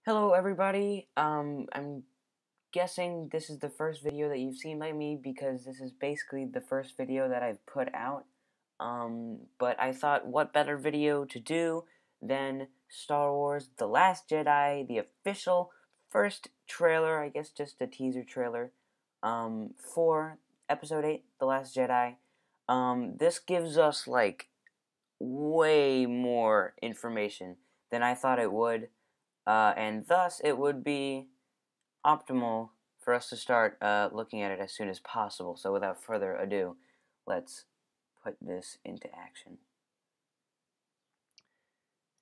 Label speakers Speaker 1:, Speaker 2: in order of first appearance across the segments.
Speaker 1: Hello everybody, I'm guessing this is the first video that you've seen by me because this is basically the first video that I've put out. But I thought what better video to do than Star Wars The Last Jedi, the official first trailer, I guess just a teaser trailer, for Episode 8, The Last Jedi. This gives us, like, way more information than I thought it would. And thus it would be optimal for us to start looking at it as soon as possible. So without further ado, let's put this into action.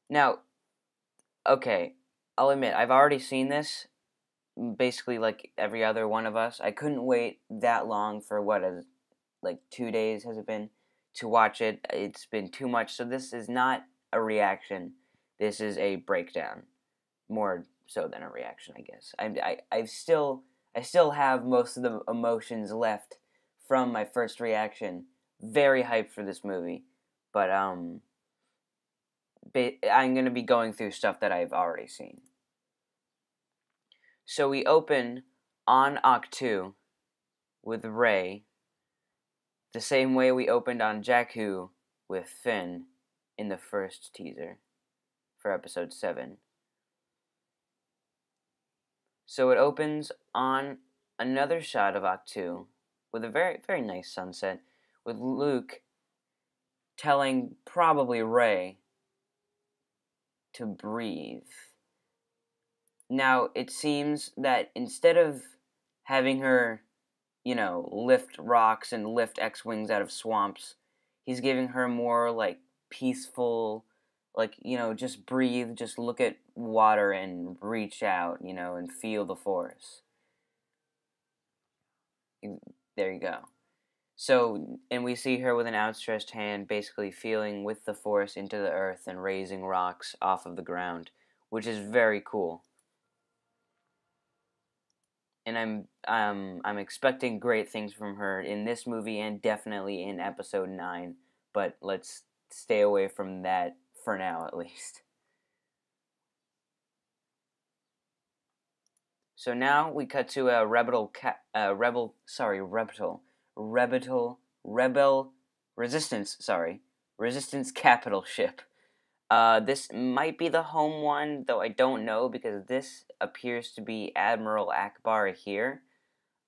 Speaker 1: Now, okay, I'll admit, I've already seen this, basically like every other one of us. I couldn't wait that long for like 2 days has it been, to watch it. It's been too much, so this is not a reaction. This is a breakdown. More so than a reaction, I guess. I still have most of the emotions left from my first reaction. Very hyped for this movie, but I'm gonna be going through stuff that I've already seen. So we open on Ahch-To with Rey, the same way we opened on Jakku with Finn in the first teaser for Episode 7. So it opens on another shot of Ahch-To with a very, very nice sunset, with Luke telling probably Rey to breathe. Now, it seems that instead of having her, lift rocks and lift X-Wings out of swamps, he's giving her more, like, peaceful, like, just breathe, just look at water and reach out, and feel the force. There you go. So, and we see her with an outstretched hand, basically feeling with the force into the earth and raising rocks off of the ground, which is very cool. And I'm expecting great things from her in this movie and definitely in Episode 9, but let's stay away from that for now, at least. So now we cut to a rebel resistance capital ship. This might be the home one, though I don't know, because this appears to be Admiral Akbar here.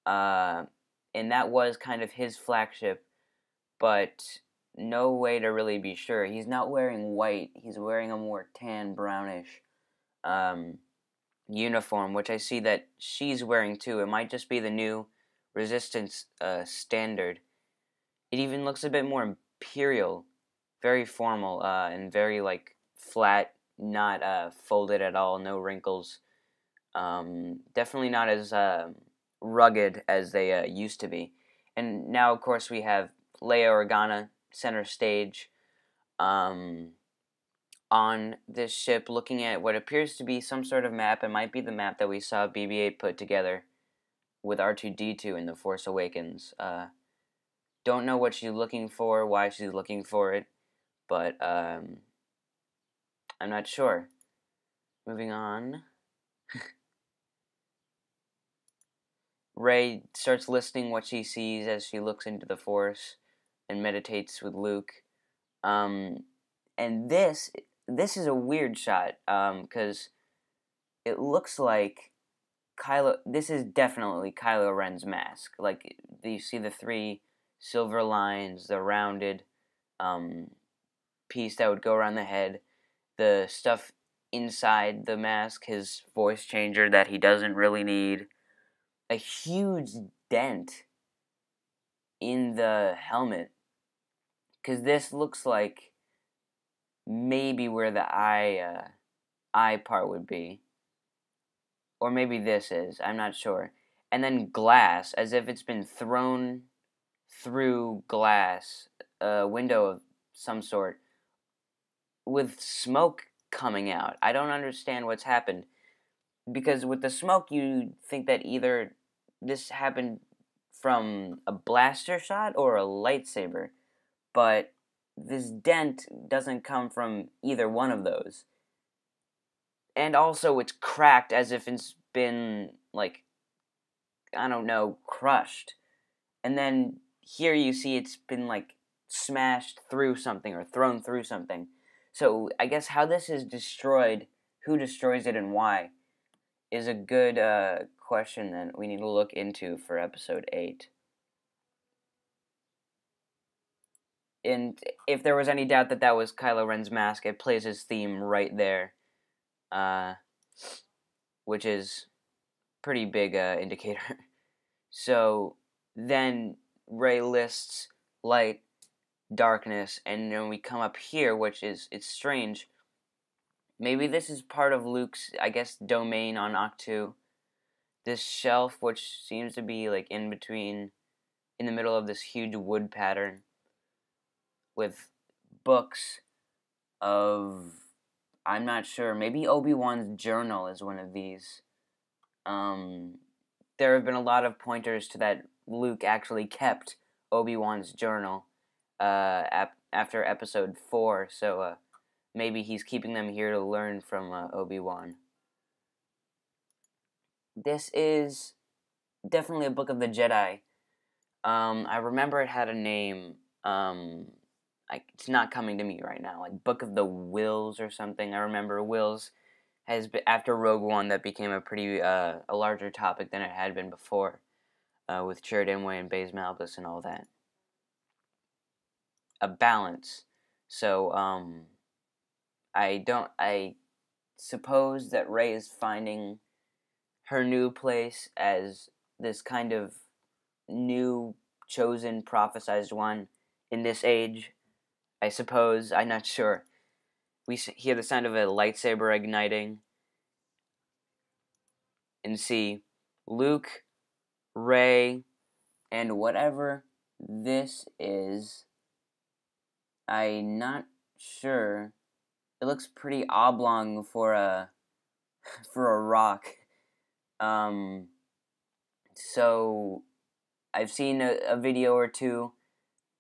Speaker 1: And that was kind of his flagship, but no way to really be sure. He's not wearing white, he's wearing a more tan, brownish, uniform, which I see that she's wearing too. It might just be the new resistance standard. It even looks a bit more imperial, very formal, and very, like, flat, not folded at all, no wrinkles. Definitely not as rugged as they used to be. And now, of course, we have Leia Organa center stage on this ship, looking at what appears to be some sort of map. It might be the map that we saw BB-8 put together with R2-D2 in The Force Awakens. Don't know what she's looking for, why she's looking for it, but I'm not sure. Moving on. Rey starts listing what she sees as she looks into the Force and meditates with Luke. And this is a weird shot, because it looks like this is definitely Kylo Ren's mask. Like, you see the 3 silver lines, the rounded piece that would go around the head, the stuff inside the mask, his voice changer that he doesn't really need, a huge dent in the helmet, because this looks like maybe where the eye part would be, or maybe this is, I'm not sure. And then glass, as if it's been thrown through glass, a window of some sort, with smoke coming out. I don't understand what's happened, because with the smoke you think that either this happened from a blaster shot or a lightsaber, but this dent doesn't come from either one of those. and also it's cracked as if it's been, like, I don't know, crushed. And then here you see it's been, like, smashed through something or thrown through something. So I guess how this is destroyed, who destroys it and why, is a good question that we need to look into for episode 8. And if there was any doubt that that was Kylo Ren's mask, it plays his theme right there, which is pretty big indicator. So then Rey lists light, darkness, and then we come up here, which is, it's strange. Maybe this is part of Luke's, I guess, domain on Ahch-To. This shelf, which seems to be like in the middle of this huge wood pattern, with books of, I'm not sure, maybe Obi-Wan's journal is one of these. There have been a lot of pointers to that Luke actually kept Obi-Wan's journal after episode 4, so maybe he's keeping them here to learn from Obi-Wan. This is definitely a book of the Jedi. I remember it had a name. It's not coming to me right now. Like Book of the Wills or something. I remember Wills has been, after Rogue One, that became a pretty a larger topic than it had been before, with Chirrut Îmwe and Baze Malbus and all that. A balance. So I suppose that Rey is finding her new place as this kind of new chosen prophesized one in this age. I suppose, I'm not sure. We hear the sound of a lightsaber igniting and see Luke, Rey, and whatever this is. I'm not sure. It looks pretty oblong for a rock. So I've seen a video or two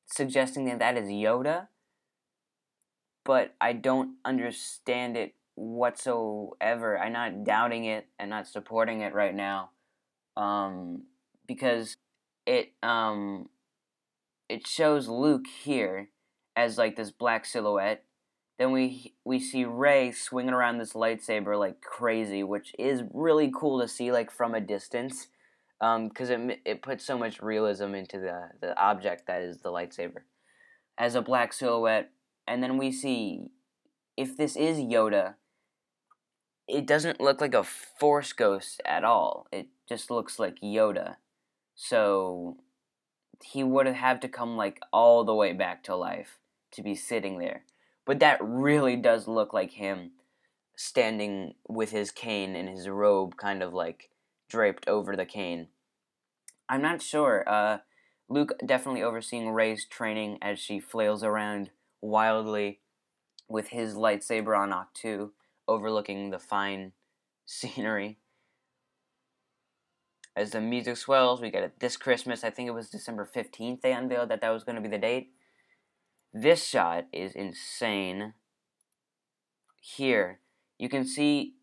Speaker 1: suggesting that that is Yoda, but I don't understand it whatsoever. I'm not doubting it and not supporting it right now, because it shows Luke here as like this black silhouette. Then we see Rey swinging around this lightsaber like crazy, which is really cool to see like from a distance, because it puts so much realism into the object that is the lightsaber as a black silhouette. And then we see, if this is Yoda, it doesn't look like a Force ghost at all. It just looks like Yoda. So he would have to come like all the way back to life to be sitting there. But that really does look like him standing with his cane and his robe kind of like draped over the cane. I'm not sure. Luke definitely overseeing Rey's training as she flails around wildly with his lightsaber on Ahch-To, overlooking the fine scenery. As the music swells, we get it this Christmas. I think it was December 15th they unveiled that was going to be the date. This shot is insane. Here, you can see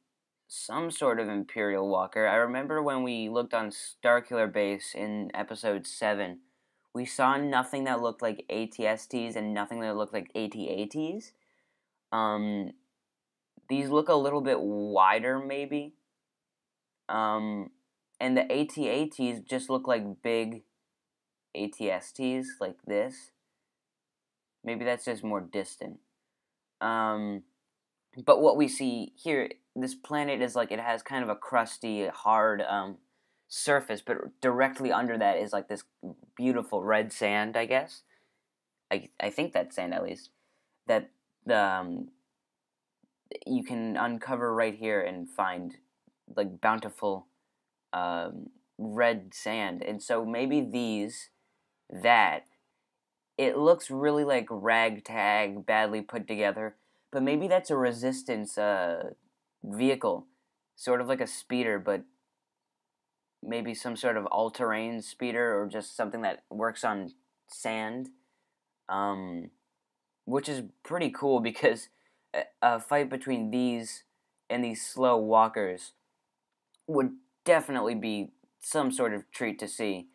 Speaker 1: some sort of Imperial Walker. I remember when we looked on Starkiller Base in episode 7, we saw nothing that looked like AT-STs and nothing that looked like AT-ATs. These look a little bit wider, maybe. And the AT-ATs just look like big AT-STs, like this. Maybe that's just more distant. But what we see here, this planet is like, it has kind of a crusty, hard surface, but directly under that is like this beautiful red sand, I guess. I think that's sand, at least. That you can uncover right here and find like bountiful red sand. And so maybe it looks really like ragtag, badly put together, but maybe that's a resistance vehicle, sort of like a speeder, but maybe some sort of all-terrain speeder, or just something that works on sand, which is pretty cool, because a fight between these and these slow walkers would definitely be some sort of treat to see.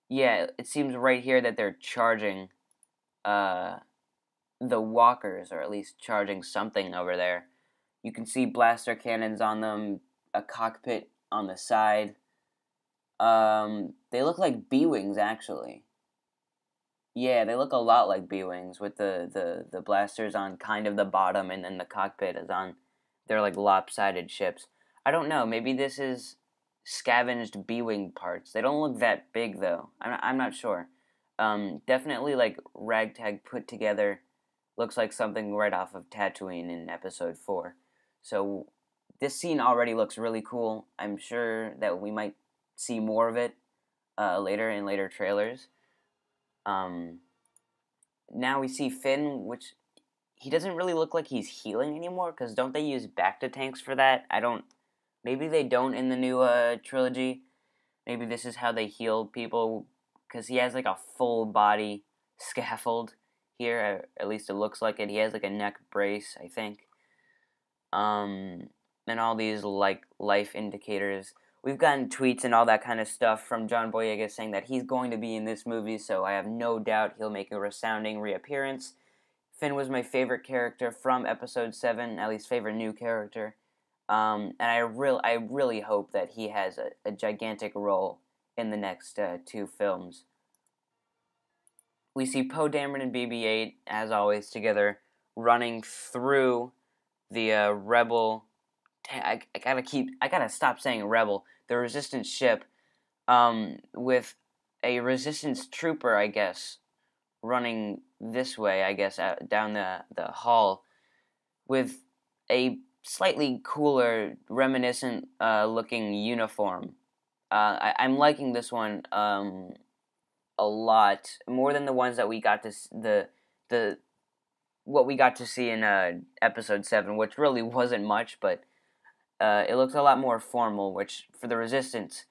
Speaker 1: Yeah, it seems right here that they're charging uh, the walkers, or at least charging something over there. You can see blaster cannons on them, a cockpit on the side. They look like B-Wings, actually. Yeah, they look a lot like B-Wings, with the blasters on kind of the bottom, and then the cockpit is on. They're like lopsided ships. I don't know, maybe this is scavenged B-Wing parts. They don't look that big, though. I'm not sure. Definitely like ragtag put together. Looks like something right off of Tatooine in episode 4. So this scene already looks really cool. I'm sure that we might see more of it later in later trailers. Um, Now we see Finn, which he doesn't really look like he's healing anymore, because don't they use Bacta tanks for that? I don't. Maybe they don't in the new trilogy. Maybe this is how they heal people, because he has like a full body scaffold here. At least it looks like it. He has like a neck brace, I think. And all these like life indicators. We've gotten tweets and all that kind of stuff from John Boyega saying that he's going to be in this movie, so I have no doubt he'll make a resounding reappearance. Finn was my favorite character from Episode 7, at least favorite new character. And I really hope that he has a gigantic role in the next 2 films. We see Poe Dameron and BB-8, as always, together, running through the Rebel. I gotta stop saying Rebel. The Resistance ship, with a Resistance trooper, I guess, running this way, I guess, down the hall, with a slightly cooler, reminiscent looking uniform. I'm liking this one a lot more than the ones that we got to the what we got to see in episode 7, which really wasn't much, but it looks a lot more formal, which for the Resistance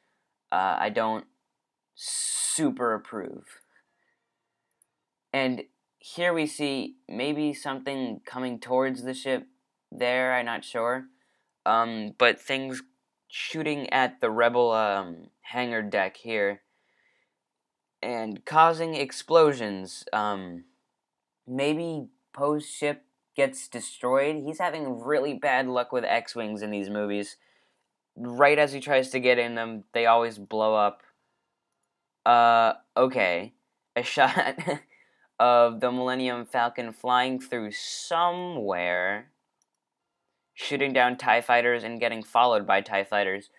Speaker 1: I don't super approve. And here we see maybe something coming towards the ship there, I'm not sure. But things shooting at the Rebel hangar deck here and causing explosions. Maybe Poe's ship gets destroyed. He's having really bad luck with X-Wings in these movies. Right as he tries to get in them, they always blow up. Okay. A shot of the Millennium Falcon flying through somewhere, shooting down TIE fighters and getting followed by TIE fighters.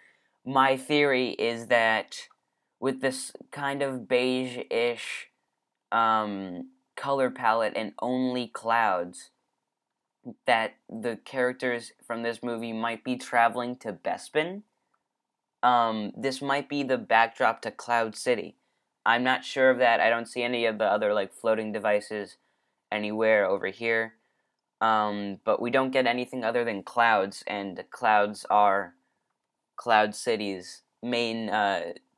Speaker 1: My theory is that with this kind of beige-ish color palette and only clouds, that the characters from this movie might be traveling to Bespin. This might be the backdrop to Cloud City. I'm not sure of that. I don't see any of the other like floating devices anywhere over here. But we don't get anything other than clouds, and clouds are Cloud City's main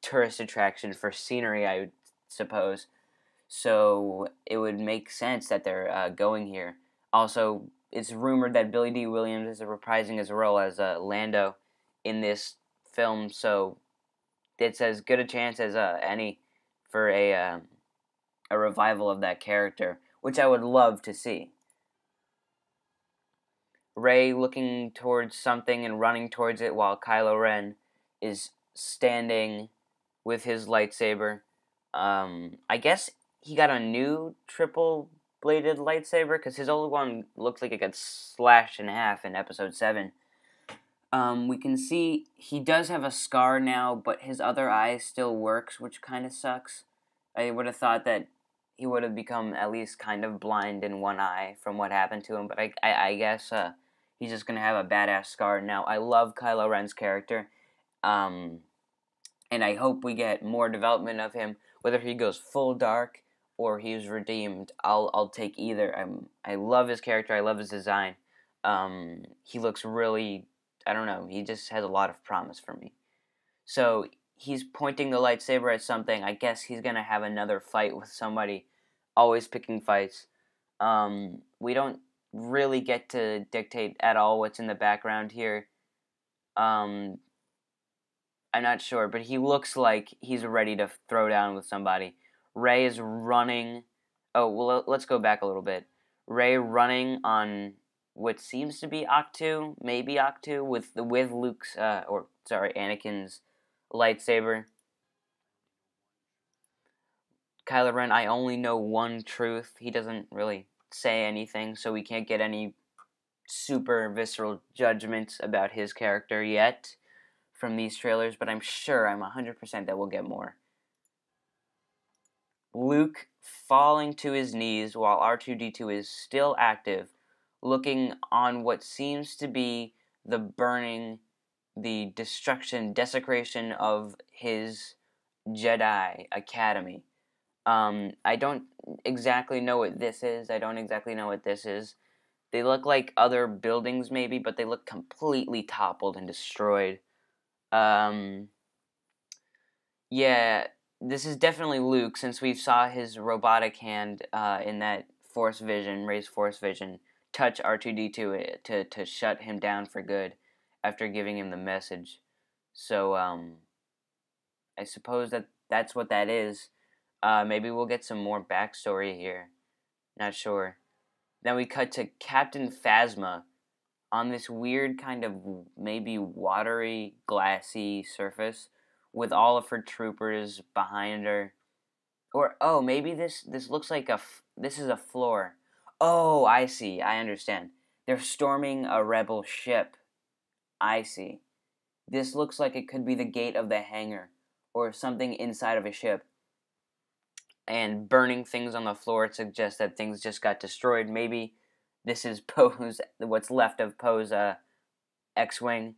Speaker 1: tourist attraction for scenery, I would suppose. So it would make sense that they're going here. Also, it's rumored that Billy D. Williams is reprising his role as Lando in this film, so it's as good a chance as any for a revival of that character, which I would love to see. Rey looking towards something and running towards it while Kylo Ren is standing with his lightsaber. I guess he got a new triple-bladed lightsaber, because his old one looked like it got slashed in half in Episode 7. We can see he does have a scar now, but his other eye still works, which kind of sucks. I would have thought that he would have become at least kind of blind in one eye from what happened to him, but I guess he's just going to have a badass scar now. I love Kylo Ren's character, and I hope we get more development of him, whether he goes full dark or he's redeemed. I'll take either. I love his character. I love his design. He looks really, I don't know, he just has a lot of promise for me. So he's pointing the lightsaber at something. I guess he's going to have another fight with somebody, always picking fights. We don't really get to dictate at all what's in the background here. Um, I'm not sure, but he looks like he's ready to throw down with somebody. Rey is running. Oh, well, let's go back a little bit. Rey running on what seems to be Octu, maybe Octu, with Luke's Anakin's lightsaber. Kylo Ren, I only know one truth. He doesn't really say anything, so we can't get any super visceral judgments about his character yet from these trailers, but I'm sure, I'm 100% that we'll get more. Luke falling to his knees while R2D2 is still active, looking on what seems to be the burning, the destruction, desecration of his Jedi Academy. I don't exactly know what this is. They look like other buildings, maybe, but they look completely toppled and destroyed. Um, yeah, this is definitely Luke, since we saw his robotic hand in that Force Vision, Rey's Force Vision, touch R2D2 to shut him down for good after giving him the message. So, I suppose that's what that is. Maybe we'll get some more backstory here. Not sure. Then we cut to Captain Phasma on this weird kind of maybe watery, glassy surface with all of her troopers behind her. Or oh, maybe this looks like this is a floor. Oh, I see. I understand. They're storming a rebel ship. I see. This looks like it could be the gate of the hangar or something inside of a ship. And burning things on the floor suggests that things just got destroyed. Maybe this is Poe's, what's left of Poe's X-wing.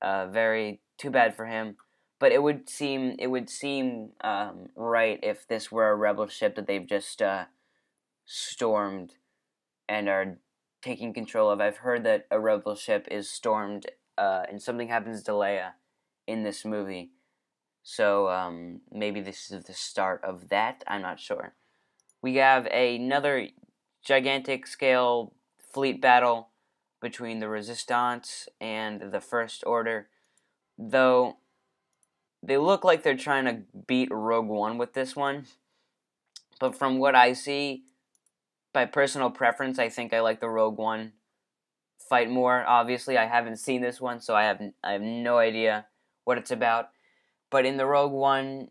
Speaker 1: Very too bad for him. But it would seem right if this were a rebel ship that they've just stormed and are taking control of. I've heard that a rebel ship is stormed and something happens to Leia in this movie. So maybe this is the start of that. I'm not sure. We have another gigantic scale fleet battle between the Resistance and the First Order. Though they look like they're trying to beat Rogue One with this one. But from what I see, by personal preference, I think I like the Rogue One fight more. Obviously, I haven't seen this one, so I have no idea what it's about. But in the Rogue One,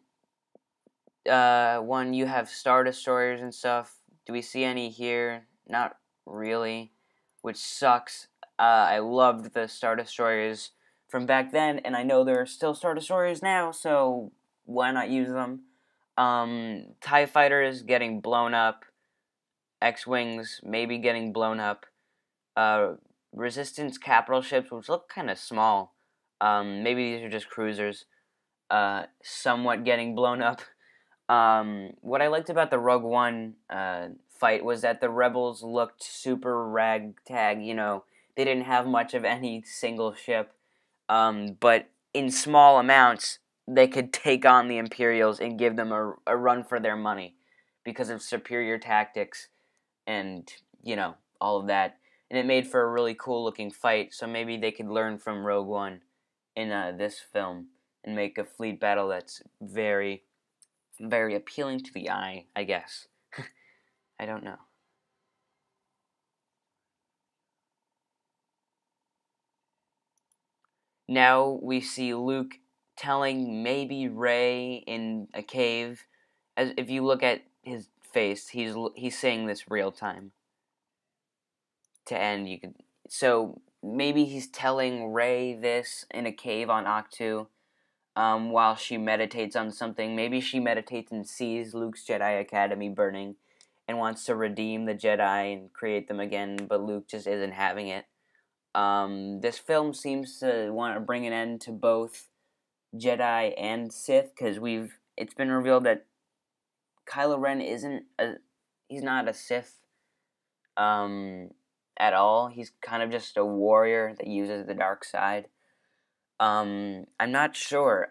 Speaker 1: you have Star Destroyers and stuff. Do we see any here? Not really, which sucks. I loved the Star Destroyers from back then, and I know there are still Star Destroyers now, so why not use them? TIE Fighters getting blown up. X-Wings maybe getting blown up. Resistance capital ships, which look kind of small. Maybe these are just cruisers. Somewhat getting blown up. What I liked about the Rogue One fight was that the rebels looked super ragtag. You know, they didn't have much of any single ship, but in small amounts, they could take on the Imperials and give them a run for their money because of superior tactics and, you know, all of that. And it made for a really cool looking fight, so maybe they could learn from Rogue One in this film and make a fleet battle that's very, very appealing to the eye, I guess. I don't know. Now we see Luke telling maybe Rey in a cave. As if you look at his face, he's saying this real time. To end, you could so maybe he's telling Rey this in a cave on Octu, while she meditates on something. Maybe she meditates and sees Luke's Jedi Academy burning, and wants to redeem the Jedi and create them again, but Luke just isn't having it. This film seems to want to bring an end to both Jedi and Sith, because it's been revealed that Kylo Ren he's not a Sith, at all. He's kind of just a warrior that uses the dark side. I'm not sure,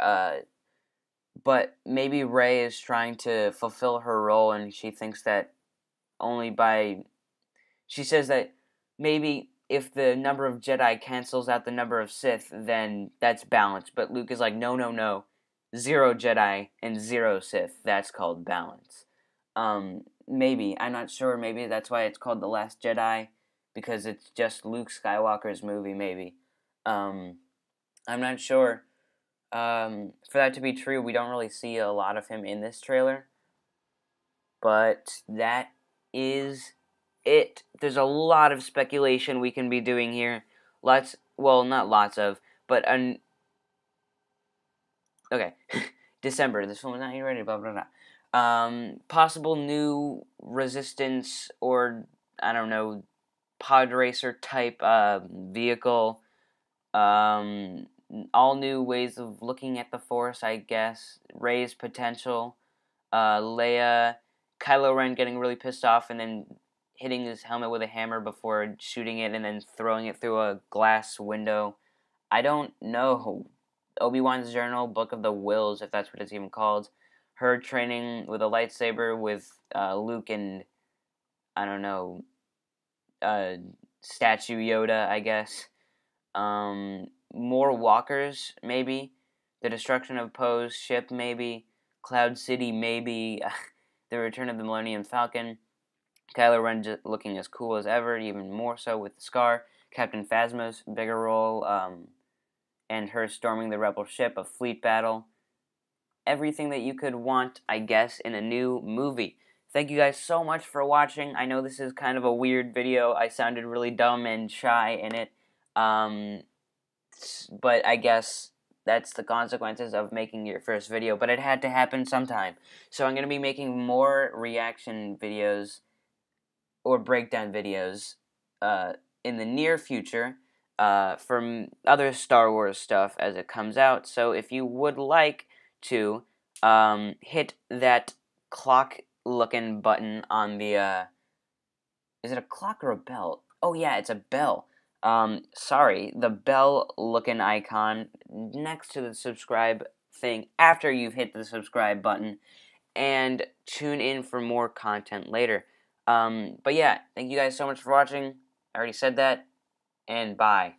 Speaker 1: but maybe Rey is trying to fulfill her role, and she thinks that only by... She says that maybe if the number of Jedi cancels out the number of Sith, then that's balance. But Luke is like, no, no, no. 0 Jedi and 0 Sith. That's called balance. Maybe. I'm not sure. Maybe that's why it's called The Last Jedi. Because it's just Luke Skywalker's movie, maybe. I'm not sure. For that to be true, we don't really see a lot of him in this trailer. But that is it. There's a lot of speculation we can be doing here. Not lots of, but okay. December. This film is not even ready. Blah blah blah. Possible new Resistance or I don't know, pod racer type vehicle. All new ways of looking at the Force, I guess. Rey's potential. Leia, Kylo Ren getting really pissed off and then hitting his helmet with a hammer before shooting it and then throwing it through a glass window. I don't know. Obi-Wan's journal, Book of the Wills, if that's what it's even called. Her training with a lightsaber with Luke and, I don't know, Statue Yoda, I guess. More walkers, maybe. The destruction of Poe's ship, maybe. Cloud City, maybe. The return of the Millennium Falcon. Kylo Ren looking as cool as ever, even more so with the scar. Captain Phasma's bigger role, and her storming the Rebel ship, a fleet battle. Everything that you could want, I guess, in a new movie. Thank you guys so much for watching. I know this is kind of a weird video. I sounded really dumb and shy in it. But I guess that's the consequences of making your first video. But it had to happen sometime. So I'm going to be making more reaction videos or breakdown videos in the near future from other Star Wars stuff as it comes out. So if you would like to hit that clock-looking button on the... is it a clock or a bell? Oh yeah, it's a bell. Sorry, the bell-looking icon next to the subscribe thing after you've hit the subscribe button, and tune in for more content later. But yeah, thank you guys so much for watching. I already said that, and bye.